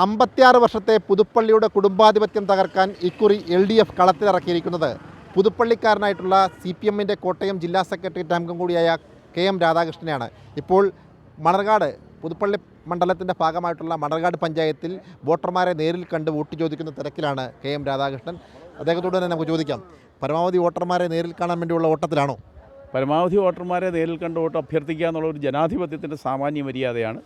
56 വർഷത്തെ പുതുപ്പള്ളിയുടെ കുടുംബാധിപത്യം തകർക്കാൻ ഇക്കുറി LDF കളത്തിലിറക്കിയിരിക്കുന്നത് പുതുപ്പള്ളിക്കാരനായിട്ടുള്ള CPMൻ്റെ കോട്ടയം ജില്ലാ സെക്രട്ടേറിയറ്റ് അംഗം കൂടിയായ KM രാധാകൃഷ്ണനെയാണ്. ഇപ്പോൾ മണർകാട് പുതുപ്പള്ളി മണ്ഡലത്തിൻ്റെ ഭാഗമായിട്ടുള്ള മണർകാട് പഞ്ചായത്തിൽ വോട്ടർമാരെ നേരിൽ കണ്ട് വോട്ട് ചോദിക്കുന്ന തിരക്കിലാണ് KM രാധാകൃഷ്ണൻ. അദ്ദേഹത്തോട് തന്നെ നമുക്ക് ചോദിക്കാം, പരമാവധി വോട്ടർമാരെ നേരിൽ കാണാൻ വേണ്ടിയുള്ള ഓട്ടത്തിലാണോ? പരമാവധി വോട്ടർമാരെ നേരിൽ കണ്ട് വോട്ട് അഭ്യർത്ഥിക്കുക എന്നുള്ള ഒരു ജനാധിപത്യത്തിൻ്റെ സാമാന്യ മര്യാദയാണ്.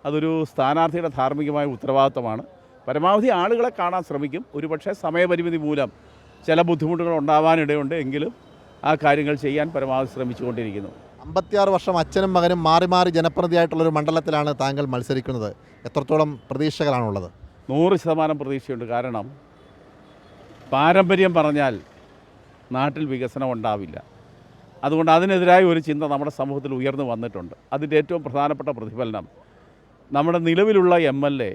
അതൊരു സ്ഥാനാർത്ഥിയുടെ ധാർമ്മികമായ ഉത്തരവാദിത്തമാണ്. പരമാവധി ആളുകളെ കാണാൻ ശ്രമിക്കും. ഒരുപക്ഷെ സമയപരിമിതി മൂലം ചില ബുദ്ധിമുട്ടുകൾ ഉണ്ടാവാനിടയുണ്ട്, എങ്കിലും ആ കാര്യങ്ങൾ ചെയ്യാൻ പരമാവധി ശ്രമിച്ചുകൊണ്ടിരിക്കുന്നു. 56 വർഷം അച്ഛനും മകനും മാറി മാറി ജനപ്രതിയായിട്ടുള്ളൊരു മണ്ഡലത്തിലാണ് താങ്കൾ മത്സരിക്കുന്നത്. എത്രത്തോളം പ്രതീക്ഷകളാണുള്ളത്? 100% പ്രതീക്ഷയുണ്ട്. കാരണം പാരമ്പര്യം പറഞ്ഞാൽ നാട്ടിൽ വികസനം ഉണ്ടാവില്ല. അതുകൊണ്ട് അതിനെതിരായ ഒരു ചിന്ത നമ്മുടെ സമൂഹത്തിൽ ഉയർന്നു വന്നിട്ടുണ്ട്. അതിൻ്റെ ഏറ്റവും പ്രധാനപ്പെട്ട പ്രതിഫലനം നമ്മുടെ നിലവിലുള്ള MLA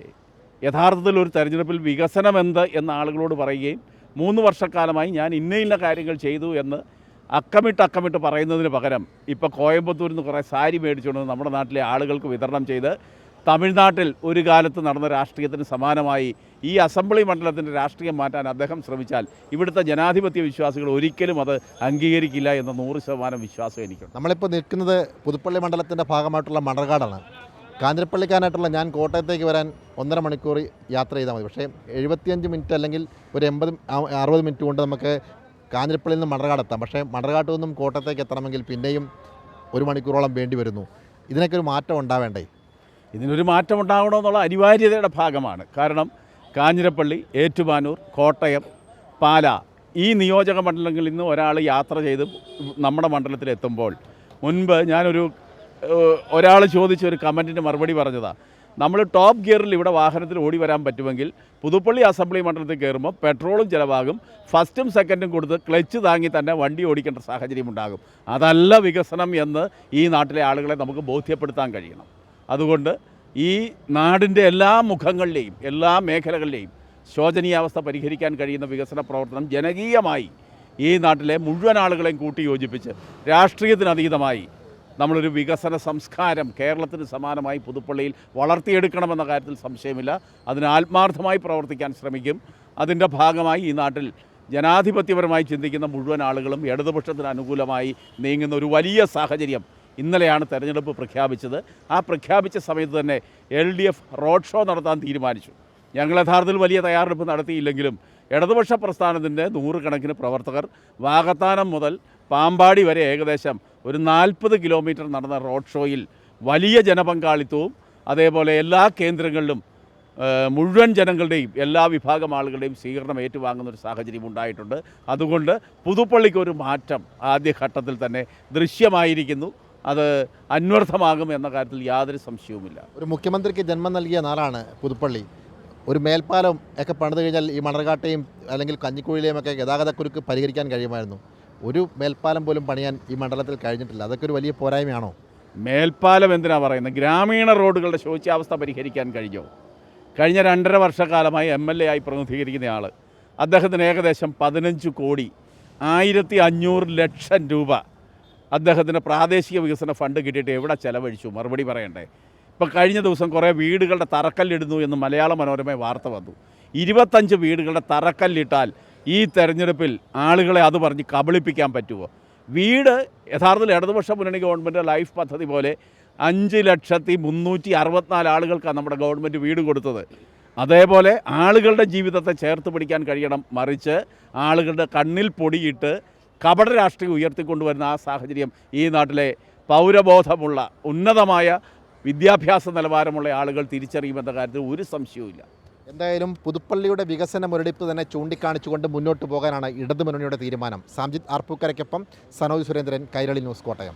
യഥാർത്ഥത്തിൽ ഒരു തെരഞ്ഞെടുപ്പിൽ വികസനമെന്ത് എന്ന ആളുകളോട് പറയുകയും 3 വർഷക്കാലമായി ഞാൻ ഇന്ന കാര്യങ്ങൾ ചെയ്തു എന്ന് അക്കമിട്ട് പറയുന്നതിന് പകരം ഇപ്പോൾ കോയമ്പത്തൂരിൽ നിന്ന് കുറേ സാരി മേടിച്ചുകൊണ്ട് നമ്മുടെ നാട്ടിലെ ആളുകൾക്ക് വിതരണം ചെയ്ത് തമിഴ്നാട്ടിൽ ഒരു കാലത്ത് നടന്ന രാഷ്ട്രീയത്തിന് സമാനമായി ഈ അസംബ്ലി മണ്ഡലത്തിൻ്റെ രാഷ്ട്രീയം മാറ്റാൻ അദ്ദേഹം ശ്രമിച്ചാൽ ഇവിടുത്തെ ജനാധിപത്യ വിശ്വാസികൾ ഒരിക്കലും അത് അംഗീകരിക്കില്ല എന്ന 100% വിശ്വാസം എനിക്കുണ്ട്. നമ്മളിപ്പോൾ നിൽക്കുന്നത് പുതുപ്പള്ളി മണ്ഡലത്തിൻ്റെ ഭാഗമായിട്ടുള്ള മണർകാടാണ്. കാഞ്ഞിരപ്പള്ളിക്കാനായിട്ടുള്ള ഞാൻ കോട്ടയത്തേക്ക് വരാൻ 1.5 മണിക്കൂർ യാത്ര ചെയ്താൽ മതി. പക്ഷേ 75 മിനിറ്റ് അല്ലെങ്കിൽ ഒരു 60 മിനിറ്റ് കൊണ്ട് നമുക്ക് കാഞ്ഞിരപ്പള്ളിയിൽ നിന്ന് മണർകാടെത്താം. പക്ഷേ മണർകാട്ടിൽ നിന്നും കോട്ടയത്തേക്ക് എത്തണമെങ്കിൽ പിന്നെയും 1 മണിക്കൂറോളം വേണ്ടി വരുന്നു. ഇതിനൊക്കെ ഒരു മാറ്റം ഉണ്ടാവേണ്ടേ? ഇതിനൊരു മാറ്റം ഉണ്ടാകണമെന്നുള്ള അനിവാര്യതയുടെ ഭാഗമാണ്. കാരണം കാഞ്ഞിരപ്പള്ളി, ഏറ്റുമാനൂർ, കോട്ടയം, പാല ഈ നിയോജക മണ്ഡലങ്ങളിൽ നിന്ന് ഒരാൾ യാത്ര ചെയ്ത് നമ്മുടെ മണ്ഡലത്തിലെത്തുമ്പോൾ മുൻപ് ഒരാൾ ചോദിച്ച ഒരു കമൻറ്റിന് മറുപടി പറഞ്ഞതാണ്, നമ്മൾ ടോപ്പ് ഗിയറിൽ ഇവിടെ വാഹനത്തിൽ ഓടി വരാൻ പറ്റുമെങ്കിൽ പുതുപ്പള്ളി അസംബ്ലി മണ്ഡലത്തിൽ കയറുമ്പോൾ പെട്രോളും ചിലവാകും, ഫസ്റ്റും സെക്കൻഡും കൊടുത്ത് ക്ലച്ച് താങ്ങി തന്നെ വണ്ടി ഓടിക്കേണ്ട സാഹചര്യം ഉണ്ടാകും. അതല്ല വികസനം എന്ന് ഈ നാട്ടിലെ ആളുകളെ നമുക്ക് ബോധ്യപ്പെടുത്താൻ കഴിയണം. അതുകൊണ്ട് ഈ നാടിൻ്റെ എല്ലാ മുഖങ്ങളിലെയും എല്ലാ മേഖലകളിലെയും ശോചനീയാവസ്ഥ പരിഹരിക്കാൻ കഴിയുന്ന വികസന പ്രവർത്തനം ജനകീയമായി ഈ നാട്ടിലെ മുഴുവൻ ആളുകളെയും കൂട്ടിയോജിപ്പിച്ച് രാഷ്ട്രീയത്തിനതീതമായി നമ്മളൊരു വികസന സംസ്കാരം കേരളത്തിന് സമാനമായി പുതുപ്പള്ളിയിൽ വളർത്തിയെടുക്കണമെന്ന കാര്യത്തിൽ സംശയമില്ല. അതിന് ആത്മാർത്ഥമായി പ്രവർത്തിക്കാൻ ശ്രമിക്കും. അതിൻ്റെ ഭാഗമായി ഈ നാട്ടിൽ ജനാധിപത്യപരമായി ചിന്തിക്കുന്ന മുഴുവൻ ആളുകളും ഇടതുപക്ഷത്തിന് അനുകൂലമായി നീങ്ങുന്ന ഒരു വലിയ സാഹചര്യം ഇന്നലെയാണ് തെരഞ്ഞെടുപ്പ് പ്രഖ്യാപിച്ചത്. ആ പ്രഖ്യാപിച്ച സമയത്ത് തന്നെ LDF റോഡ് ഷോ നടത്താൻ തീരുമാനിച്ചു. ഞങ്ങൾ യഥാർത്ഥത്തിൽ വലിയ തയ്യാറെടുപ്പ് നടത്തിയില്ലെങ്കിലും ഇടതുപക്ഷ പ്രസ്ഥാനത്തിൻ്റെ 100 കണക്കിന് പ്രവർത്തകർ വാകത്താനം മുതൽ പാമ്പാടി വരെ ഏകദേശം ഒരു 40 കിലോമീറ്റർ നടന്ന റോഡ് ഷോയിൽ വലിയ ജനപങ്കാളിത്തവും അതേപോലെ എല്ലാ കേന്ദ്രങ്ങളിലും മുഴുവൻ ജനങ്ങളുടെയും എല്ലാ വിഭാഗം ആളുകളുടെയും സ്വീകരണം ഏറ്റുവാങ്ങുന്ന ഒരു സാഹചര്യം ഉണ്ടായിട്ടുണ്ട്. അതുകൊണ്ട് പുതുപ്പള്ളിക്ക് ഒരു മാറ്റം ആദ്യഘട്ടത്തിൽ തന്നെ ദൃശ്യമായിരിക്കുന്നു. അത് അന്വർത്ഥമാകും എന്ന കാര്യത്തിൽ യാതൊരു സംശയവുമില്ല. ഒരു മുഖ്യമന്ത്രിക്ക് ജന്മം നൽകിയ നാടാണ് പുതുപ്പള്ളി. ഒരു മേൽപ്പാലം ഒക്കെ പണിത് കഴിഞ്ഞാൽ ഈ മണർകാട്ടെയും അല്ലെങ്കിൽ കഞ്ഞിക്കുഴിയിലെയും ഒക്കെ ഗതാഗതക്കുരുക്ക് പരിഹരിക്കാൻ കഴിയുമായിരുന്നു. ഒരു മേൽപ്പാലം പോലും പണിയാൻ ഈ മണ്ഡലത്തിൽ കഴിഞ്ഞിട്ടില്ല. അതൊക്കെ ഒരു വലിയ പോരായ്മയാണോ? മേൽപ്പാലം എന്തിനാണ് പറയുന്നത്? ഗ്രാമീണ റോഡുകളുടെ ശോച്യാവസ്ഥ പരിഹരിക്കാൻ കഴിഞ്ഞോ? കഴിഞ്ഞ 2.5 വർഷക്കാലമായി MLA ആയി പ്രതിനിധീകരിക്കുന്ന ആൾ, അദ്ദേഹത്തിന് ഏകദേശം 15 കോടി 1500 ലക്ഷം രൂപ അദ്ദേഹത്തിന് പ്രാദേശിക വികസന ഫണ്ട് കിട്ടിയിട്ട് എവിടെ ചെലവഴിച്ചു? മറുപടി പറയണ്ടേ? ഇപ്പോൾ കഴിഞ്ഞ ദിവസം കുറേ വീടുകളുടെ തറക്കല്ലിടുന്നു എന്ന് മലയാള മനോരമ വാർത്ത വന്നു. 25 വീടുകളുടെ തറക്കല്ലിട്ടാൽ ഈ തെരഞ്ഞെടുപ്പിൽ ആളുകളെ അത് പറഞ്ഞ് കബളിപ്പിക്കാൻ പറ്റുമോ? വീട് യഥാർത്ഥത്തിൽ ഇടതുപക്ഷ മുന്നണി ഗവൺമെൻറ് ലൈഫ് പദ്ധതി പോലെ 5,364 ആളുകൾക്കാണ് നമ്മുടെ ഗവൺമെൻറ് വീട് കൊടുത്തത്. അതേപോലെ ആളുകളുടെ ജീവിതത്തെ ചേർത്ത് പിടിക്കാൻ കഴിയണം. മറിച്ച് ആളുകളുടെ കണ്ണിൽ പൊടിയിട്ട് കപട രാഷ്ട്രീയം ഉയർത്തിക്കൊണ്ടുവരുന്ന ആ സാഹചര്യം ഈ നാട്ടിലെ പൗരബോധമുള്ള ഉന്നതമായ വിദ്യാഭ്യാസ നിലവാരമുള്ള ആളുകൾ തിരിച്ചറിയുമെന്ന കാര്യത്തിൽ ഒരു സംശയവുമില്ല. എന്തായാലും പുതുപ്പള്ളിയുടെ വികസന മുരടിപ്പ് തന്നെ ചൂണ്ടിക്കാണിച്ചുകൊണ്ട് മുന്നോട്ട് പോകാനാണ് ഇടതുമുന്നണിയുടെ തീരുമാനം. സാംജിത് ആർപ്പൂക്കരയ്ക്കൊപ്പം സനോജ് സുരേന്ദ്രൻ, കൈരളി ന്യൂസ്, കോട്ടയം.